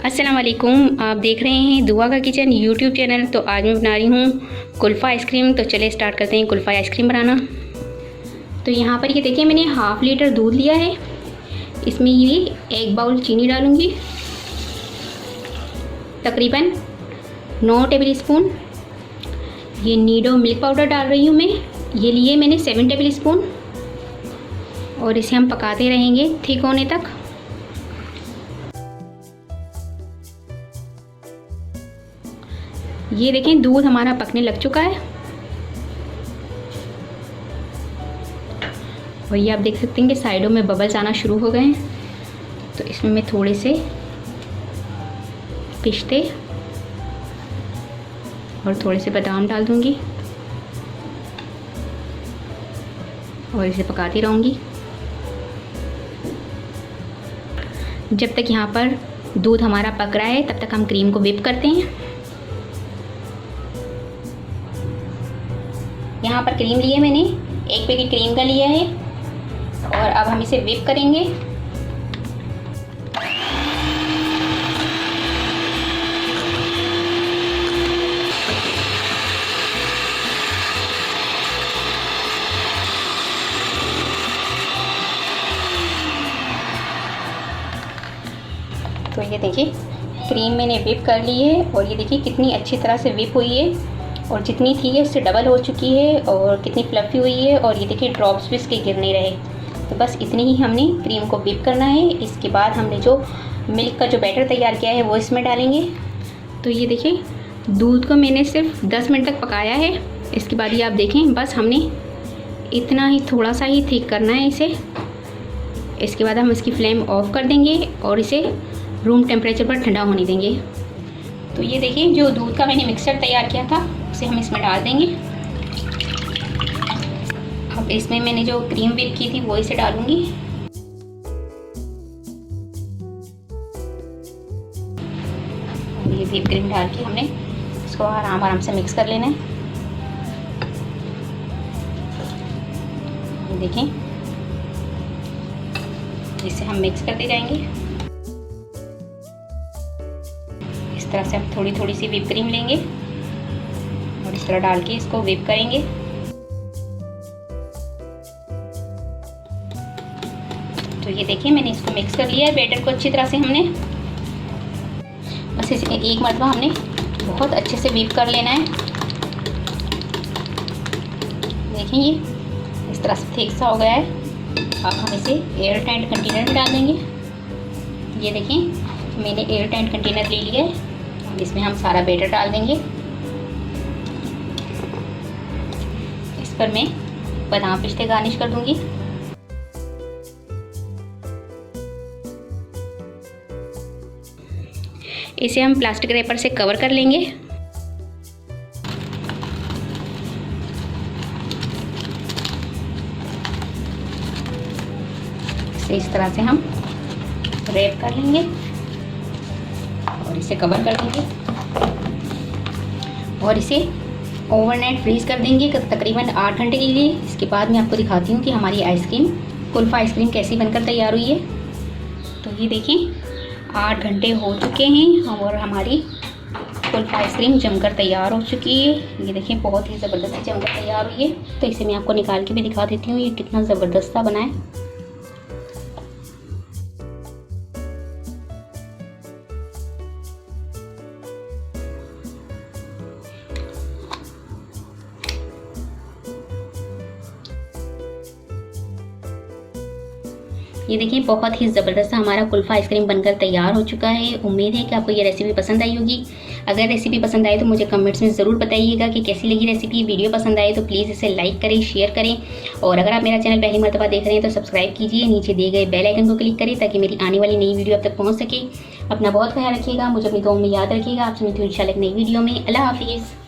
अस्सलाम वालेकुम, आप देख रहे हैं दुआ का किचन यूट्यूब चैनल। तो आज मैं बना रही हूँ कुल्फ़ा आइसक्रीम। तो चलिए स्टार्ट करते हैं कुल्फ़ा आइसक्रीम बनाना। तो यहाँ पर ये देखिए, मैंने हाफ़ लीटर दूध लिया है। इसमें ये 1 बाउल चीनी डालूँगी, तकरीबन 9 टेबल स्पून। ये नीडो मिल्क पाउडर डाल रही हूँ मैं, ये लिए मैंने 7 टेबल स्पून। और इसे हम पकाते रहेंगे थिक होने तक। ये देखें, दूध हमारा पकने लग चुका है और ये आप देख सकते हैं कि साइडों में बबल्स आना शुरू हो गए हैं। तो इसमें मैं थोड़े से पिस्ते और थोड़े से बादाम डाल दूंगी और इसे पकाती रहूँगी जब तक यहाँ पर दूध हमारा पक रहा है। तब तक हम क्रीम को व्हिप करते हैं। यहाँ पर क्रीम लिए मैंने 1 पैकेट क्रीम का लिया है और अब हम इसे व्हिप करेंगे। तो ये देखिए, क्रीम मैंने व्हिप कर ली है और ये देखिए कितनी अच्छी तरह से व्हिप हुई है और जितनी थी है उससे डबल हो चुकी है और कितनी फ्लफ़ी हुई है। और ये देखिए ड्रॉप्स भी इसके गिर नहीं रहे। तो बस इतनी ही हमने क्रीम को व्हिप करना है। इसके बाद हमने जो मिल्क का जो बैटर तैयार किया है वो इसमें डालेंगे। तो ये देखिए, दूध को मैंने सिर्फ 10 मिनट तक पकाया है। इसके बाद ये आप देखें, बस हमने इतना ही थोड़ा सा ही थिक करना है इसे। इसके बाद हम इसकी फ्लेम ऑफ कर देंगे और इसे रूम टेम्परेचर पर ठंडा होने देंगे। तो ये देखिए, जो दूध का मैंने मिक्सचर तैयार किया था उसे हम इसमें डाल देंगे। अब इसमें मैंने जो क्रीम व्हिप की थी वो इसे डालूंगी। और ये व्हिप क्रीम डाल के हमने इसको आराम से मिक्स कर लेना है। ये देखें, इसे हम मिक्स करते जाएंगे। इस तरह से हम थोड़ी थोड़ी सी व्हिप क्रीम लेंगे और इस तरह डाल के इसको व्हिप करेंगे। तो ये देखिए, मैंने इसको मिक्स कर लिया है बैटर को अच्छी तरह से। हमने बस इसे एक मरतबा हमने बहुत अच्छे से व्हिप कर लेना है। देखिए, ये इस तरह से थिक सा हो गया है। अब हम इसे एयर टाइट कंटेनर में डाल देंगे। ये देखिए, मैंने एयर टाइट कंटेनर ले लिया है। इसमें हम सारा बैटर डाल देंगे। इस पर मैं बादाम पिस्ते गार्निश कर दूंगी। इसे हम प्लास्टिक रैपर से कवर कर लेंगे। इस तरह से हम रैप कर लेंगे और इसे कवर कर देंगे और इसे ओवरनाइट फ्रीज़ कर देंगे तकरीबन 8 घंटे के लिए। इसके बाद मैं आपको दिखाती हूँ कि हमारी आइसक्रीम कुल्फ़ा आइसक्रीम कैसी बनकर तैयार हुई है। तो ये देखें, 8 घंटे हो चुके हैं और हमारी कुल्फ़ा आइसक्रीम जमकर तैयार हो चुकी है। ये देखें, बहुत ही ज़बरदस्त जमकर तैयार हुई है। तो इसे मैं आपको निकाल के भी दिखा देती हूँ, ये कितना ज़बरदस्त बना है। ये देखिए, बहुत ही ज़बरदस्त हमारा कुल्फ़ा आइसक्रीम बनकर तैयार हो चुका है। उम्मीद है कि आपको ये रेसिपी पसंद आई होगी। अगर रेसिपी पसंद आए तो मुझे कमेंट्स में ज़रूर बताइएगा कि कैसी लगी रेसिपी। वीडियो पसंद आए तो प्लीज़ इसे लाइक करें, शेयर करें और अगर आप मेरा चैनल पहली मरतबा देख रहे हैं तो सब्सक्राइब कीजिए। नीचे दिए गए बेल आइकन को क्लिक करें ताकि मेरी आने वाली नई वीडियो आप तक पहुँच सके। अपना बहुत ख्याल रखिएगा, मुझे अपनी दुआ में याद रखिएगा। आपसे मिलती हूँ इंशाल्लाह एक नई वीडियो में। अल्लाह हाफिज़।